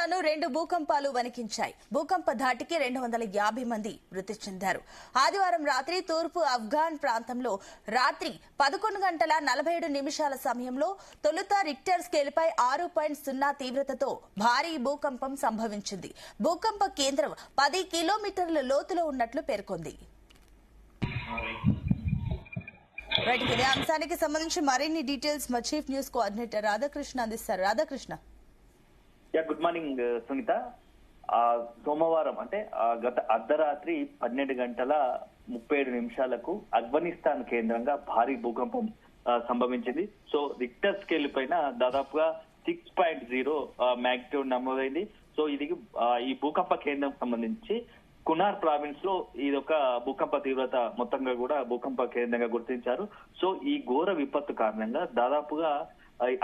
ఆఫ్ఘనిస్తాన్ను 2 భూకంపాలు వణికించాయి. భూకంప ధాటికి 250 మంది మృతి చెందారు. ఆదివారం రాత్రి తూర్పు ఆఫ్ఘాన్ ప్రాంతంలో రాత్రి 11 గంటల 47 నిమిషాల సమయంలో తొలుత రిక్టర్ స్కేల్పై 6.0 తీవ్రతతో భారీ భూకంపం సంభవించింది. భూకంప కేంద్రం 10 కిలోమీటర్ల లోతులో ఉన్నట్లు పేర్కొంది. ఇదే అంశానికి సంబంధించి మరిన్ని డీటెయిల్స్ మా చీఫ్ న్యూస్ కోఆర్డినేటర్ రాధాకృష్ణ అందిస్తారు. Radhakrishna, good morning Sunitha. సోమవారం అంటే గత అర్ధరాత్రి 12 గంటల 37 నిమిషాలకు ఆఫ్ఘనిస్తాన్ కేంద్రంగా భారీ భూకంపం సంభవించింది. సో రిక్టర్ స్కేల్ పైన దాదాపుగా 6.0 మ్యాగ్నిట్యూడ్ నమోదైంది. సో ఇది ఈ భూకంప కేంద్రం సంబంధించి కునార్ ప్రావిన్స్ లో ఇది ఒక భూకంప తీవ్రత మొత్తంగా కూడా భూకంప కేంద్రంగా గుర్తించారు. సో ఈ ఘోర విపత్తు కారణంగా దాదాపుగా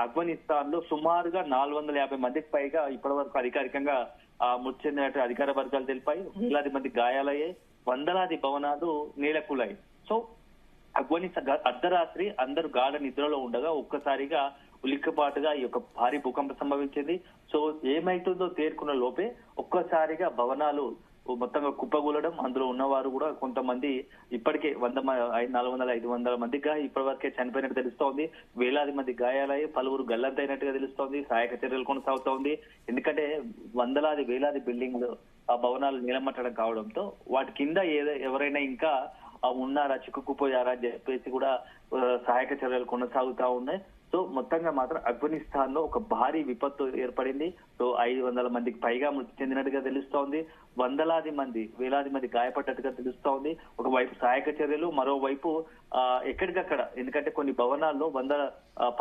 ఆఫ్ఘనిస్తాన్ లో సుమారుగా 450 మందికి పైగా ఇప్పటి వరకు అధికారికంగా మృతి చెందినట్టు అధికార వర్గాలు తెలిపాయి. వేలాది మంది గాయాలయ్యాయి, వందలాది భవనాలు నేలకూలాయి. సో ఆఫ్ఘనిస్తాన్ అర్ధరాత్రి అందరూ గాఢ నిద్రలో ఉండగా ఒక్కసారిగా ఉలిక్కిపాటుగా ఈ యొక్క భారీ భూకంపం సంభవించింది. సో ఏమైతుందో తేరుకున్న లోపే ఒక్కసారిగా భవనాలు మొత్తంగా కుప్పగూలడం, అందులో ఉన్నవారు కూడా కొంతమంది ఇప్పటికే 400-500 మందిగా ఇప్పటి వరకే చనిపోయినట్టు తెలుస్తోంది. వేలాది మంది గాయాలయ్యి పలువురు గల్లంతైనట్టుగా తెలుస్తోంది. సహాయక చర్యలు కొనసాగుతోంది. ఎందుకంటే వందలాది వేలాది బిల్డింగ్లు ఆ భవనాలు నీలమట్టడం కావడంతో వాటి కింద ఎవరైనా ఇంకా ఉన్నారా, చిక్కుకుపోయారా అని చెప్పేసి కూడా సహాయక చర్యలు కొనసాగుతా ఉన్నాయి. సో మొత్తంగా మాత్రం ఆఫ్ఘనిస్తాన్ లో ఒక భారీ విపత్తు ఏర్పడింది. సో 500 మందికి పైగా మృతి చెందినట్టుగా తెలుస్తోంది. వేలాది మంది గాయపడ్డట్టుగా తెలుస్తోంది. ఒకవైపు సహాయక చర్యలు, మరోవైపు ఎక్కడికక్కడ, ఎందుకంటే కొన్ని భవనాల్లో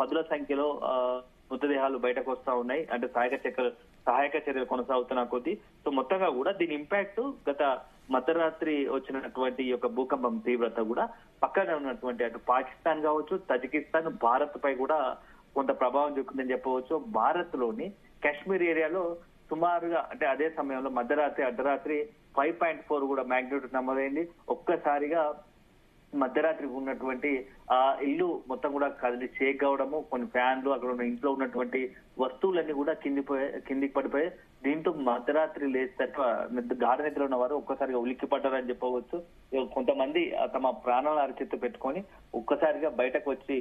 పదుల సంఖ్యలో మృతదేహాలు బయటకు వస్తా ఉన్నాయి. అంటే సహాయక చర్యలు కొనసాగుతున్న కొద్దీ. సో మొత్తంగా కూడా దీని ఇంపాక్ట్ గత మధ్యరాత్రి వచ్చినటువంటి ఈ యొక్క భూకంపం తీవ్రత కూడా పక్కన ఉన్నటువంటి అటు పాకిస్తాన్ కావచ్చు, తజికిస్తాన్, భారత్ పై కూడా కొంత ప్రభావం చూపుతుందని చెప్పవచ్చు. భారత్ లోని కాశ్మీర్ ఏరియాలో సుమారుగా అంటే అదే సమయంలో అర్ధరాత్రి 5.4 కూడా మ్యాగ్నిట్యూడ్ నమోదైంది. ఒక్కసారిగా మధ్యరాత్రి ఉన్నటువంటి ఆ ఇల్లు మొత్తం కూడా కదిలి షేక్ కావడము, కొన్ని ఫ్యాన్లు, అక్కడ ఉన్న ఇంట్లో ఉన్నటువంటి వస్తువులన్నీ కూడా కిందికి పడిపోయాయి. దీంతో మధ్యరాత్రి లేస్తారు గాఢ నిద్ర ఉన్న వారు ఒక్కసారిగా ఉలిక్కి పడ్డారని చెప్పవచ్చు. కొంతమంది తమ ప్రాణాల అరచేత్తు పెట్టుకొని ఒక్కసారిగా బయటకు వచ్చి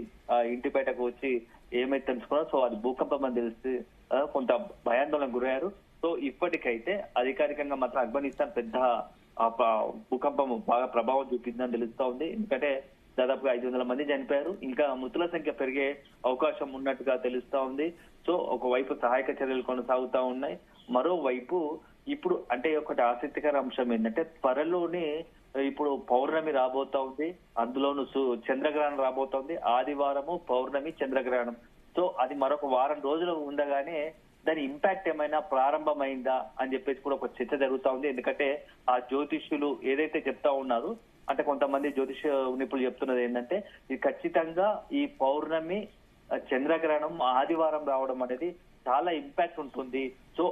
ఇంటి బయటకు వచ్చి ఏమైతే తెలుసుకున్నారో సో అది భూకంపం అని తెలిసి కొంత భయాందోళనకు గురయ్యారు. సో ఇప్పటికైతే అధికారికంగా మాత్రం ఆఫ్ఘనిస్తాన్ పెద్ద భూకంపం బాగా ప్రభావం చూపిందని తెలుస్తా ఉంది. ఎందుకంటే దాదాపుగా 500 మంది చనిపోయారు. ఇంకా మృతుల సంఖ్య పెరిగే అవకాశం ఉన్నట్టుగా తెలుస్తా ఉంది. సో ఒకవైపు సహాయక చర్యలు కొనసాగుతా ఉన్నాయి. మరోవైపు ఇప్పుడు అంటే ఒకటి ఆసక్తికర అంశం ఏంటంటే త్వరలోనే ఇప్పుడు పౌర్ణమి రాబోతా ఉంది. అందులోనూ చంద్రగ్రహణం రాబోతోంది. ఆదివారము పౌర్ణమి, చంద్రగ్రహణం. సో అది మరొక వారం రోజులు ఉండగానే దాని ఇంపాక్ట్ ఏమైనా ప్రారంభమైందా అని చెప్పేసి కూడా ఒక చర్చ జరుగుతా ఉంది. ఎందుకంటే ఆ జ్యోతిష్యులు ఏదైతే చెప్తా ఉన్నారు, అంటే కొంతమంది జ్యోతిష నిపుణులు చెప్తున్నది ఏంటంటే ఇది ఖచ్చితంగా ఈ పౌర్ణమి, చంద్రగ్రహణం ఆదివారం రావడం అనేది చాలా ఇంపాక్ట్ ఉంటుంది. సో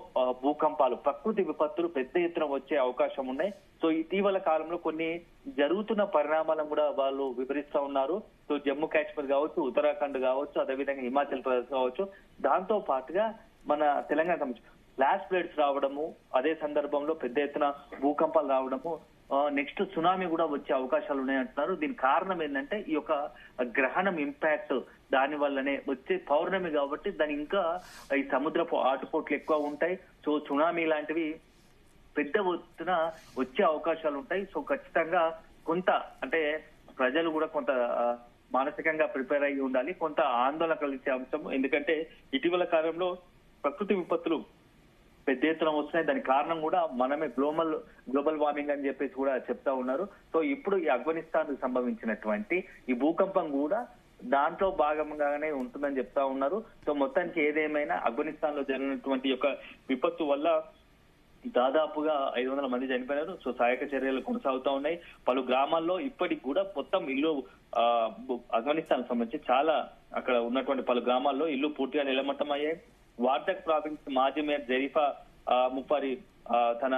భూకంపాలు, ప్రకృతి విపత్తులు పెద్ద ఎత్తున వచ్చే అవకాశం ఉన్నాయి. సో ఇటీవల కాలంలో కొన్ని జరుగుతున్న పరిణామాలను కూడా వాళ్ళు వివరిస్తా ఉన్నారు. సో జమ్మూ కాశ్మీర్ కావచ్చు, ఉత్తరాఖండ్ కావచ్చు, అదేవిధంగా హిమాచల్ ప్రదేశ్ కావచ్చు, దాంతో పాటుగా మన తెలంగాణ సంబంధించి ఫ్లాష్ ఫ్లడ్స్ రావడము, అదే సందర్భంలో పెద్ద ఎత్తున భూకంపాలు రావడము, నెక్స్ట్ సునామీ కూడా వచ్చే అవకాశాలు ఉన్నాయంటున్నారు. దీనికి కారణం ఏంటంటే ఈ యొక్క గ్రహణం ఇంపాక్ట్, దాని వల్లనే వచ్చే పౌర్ణమి కాబట్టి దాని ఇంకా ఈ సముద్రపు ఆటుపోట్లు ఎక్కువ ఉంటాయి. సో సునామీ లాంటివి పెద్ద ఎత్తున వచ్చే అవకాశాలు ఉంటాయి. సో ఖచ్చితంగా కొంత అంటే ప్రజలు కూడా కొంత మానసికంగా ప్రిపేర్ అయ్యి ఉండాలి. కొంత ఆందోళన కలిగించే అంశం. ఎందుకంటే ఇటీవల కాలంలో ప్రకృతి విపత్తులు పెద్ద ఎత్తున వస్తున్నాయి. దానికి కారణం కూడా మనమే గ్లోబల్ వార్మింగ్ అని చెప్పేసి కూడా చెప్తా ఉన్నారు. సో ఇప్పుడు ఈ ఆఫ్ఘనిస్తాన్ సంభవించినటువంటి ఈ భూకంపం కూడా దాంట్లో భాగంగానే ఉంటుందని చెప్తా ఉన్నారు. సో మొత్తానికి ఏదేమైనా ఆఫ్ఘనిస్తాన్ లో జరిగినటువంటి యొక్క విపత్తు వల్ల దాదాపుగా 500 మంది చనిపోయారు. సో సహాయక చర్యలు కొనసాగుతా ఉన్నాయి. పలు గ్రామాల్లో ఇప్పటికి కూడా మొత్తం ఇల్లు ఆఫ్ఘనిస్తాన్ సంబంధించి చాలా అక్కడ ఉన్నటువంటి పలు గ్రామాల్లో ఇల్లు పూర్తిగా నిలమట్టం అయ్యాయి. వార్దక్ ప్రావిన్స్ మాజీ మేయర్ జరీఫా ముఫారి తన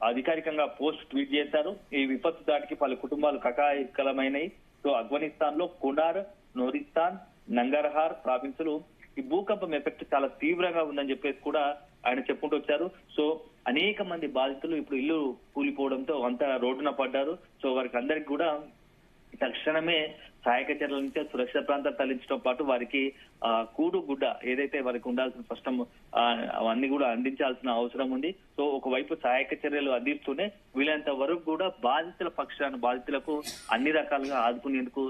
అధికారికంగా పోస్ట్ ట్వీట్ చేశారు. ఈ విపత్తు దాటికి పలు కుటుంబాలు కకాయికలమైనవి. సో ఆఫ్ఘనిస్తాన్ లో కునార్, నూరిస్తాన్, నంగర్హార్ ప్రావిన్సులు ఈ భూకంపం ఎఫెక్ట్ చాలా తీవ్రంగా ఉందని చెప్పేసి కూడా ఆయన చెప్పుకుంటూ వచ్చారు. సో అనేక మంది బాధితులు ఇప్పుడు ఇల్లు కూలిపోవడంతో అంతా రోడ్డున పడ్డారు. సో వారికి అందరికి కూడా తక్షణమే సహాయక చర్యల నుంచి సురక్షిత ప్రాంతాలు తరలించడం పాటు వారికి కూడు గుడ్డ ఏదైతే వారికి ఉండాల్సిన స్పష్టం అవన్నీ కూడా అందించాల్సిన అవసరం ఉంది. సో ఒకవైపు సహాయక చర్యలు అందిస్తూనే వీలైనంత వరకు కూడా బాధితుల పక్షాన బాధితులకు అన్ని రకాలుగా ఆదుకునేందుకు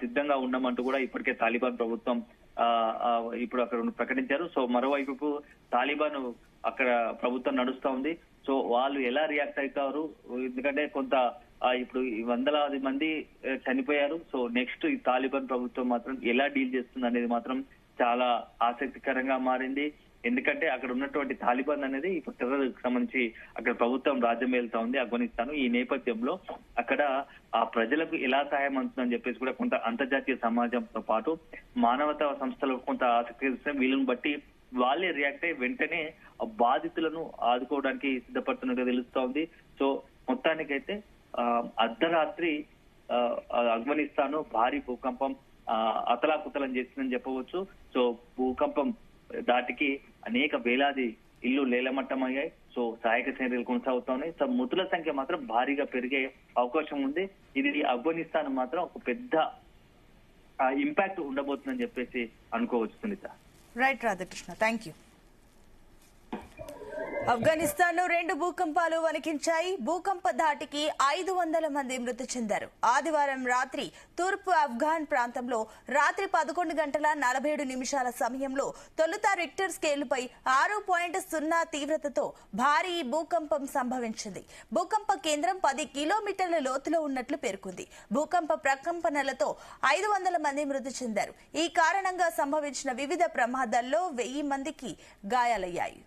సిద్ధంగా ఉన్నామంటూ కూడా ఇప్పటికే తాలిబాన్ ప్రభుత్వం ఇప్పుడు అక్కడ ప్రకటించారు. సో మరోవైపు తాలిబాన్ అక్కడ ప్రభుత్వం నడుస్తా ఉంది. సో వాళ్ళు ఎలా రియాక్ట్ అవుతారు, ఎందుకంటే కొంత ఇప్పుడు వందలాది మంది చనిపోయారు. సో నెక్స్ట్ ఈ తాలిబాన్ ప్రభుత్వం మాత్రం ఎలా డీల్ చేస్తుంది అనేది మాత్రం చాలా ఆసక్తికరంగా మారింది. ఎందుకంటే అక్కడ ఉన్నటువంటి తాలిబాన్ అనేది ఇప్పుడు టెర్రర్ సంబంధించి అక్కడ ప్రభుత్వం రాజ్యం వెళ్తా ఉంది ఆఫ్ఘనిస్తాన్. ఈ నేపథ్యంలో అక్కడ ఆ ప్రజలకు ఎలా సహాయం అందుతుందని చెప్పేసి కూడా కొంత అంతర్జాతీయ సమాజంతో పాటు మానవతా సంస్థలకు కొంత ఆసక్తి ఇస్తే వీళ్ళని బట్టి వాళ్ళే రియాక్ట్ అయ్యి వెంటనే బాధితులను ఆదుకోవడానికి సిద్ధపడుతున్నట్టుగా తెలుస్తోంది. సో మొత్తానికైతే అర్ధరాత్రి ఆఫ్ఘనిస్తాన్ భారీ భూకంపం అతలాకుతలం చేసిందని చెప్పవచ్చు. సో భూకంపం దాటికి అనేక వేలాది ఇల్లు నేలమట్టమయ్యాయి. సో సహాయక చర్యలు కొనసాగుతున్నాయి. సో మృతుల సంఖ్య మాత్రం భారీగా పెరిగే అవకాశం ఉంది. ఇది ఆఫ్ఘనిస్తాన్ మాత్రం ఒక పెద్ద ఇంపాక్ట్ ఉండబోతుందని చెప్పేసి అనుకోవచ్చు Sunitha. Right Radhakrishna, thank you. Afghanistan లో 2 భూకంపాలు వణికించాయి. భూకంప ధాటికి 500 మంది మృతి చెందారు. ఆదివారం రాత్రి తూర్పు ఆఫ్ఘాన్ ప్రాంతంలో రాత్రి 11 గంటల 47 నిమిషాల సమయంలో తొలుత రిక్టర్ స్కేలుపై 6.0 తీవ్రతతో భారీ భూకంపం సంభవించింది. భూకంప కేంద్రం 10 కిలోమీటర్ల లోతులో ఉన్నట్లు పేర్కొంది. భూకంప ప్రకంపనలతో 500 మంది మృతి చెందారు. ఈ కారణంగా సంభవించిన వివిధ ప్రమాదాల్లో 1000 మందికి గాయాలయ్యాయి.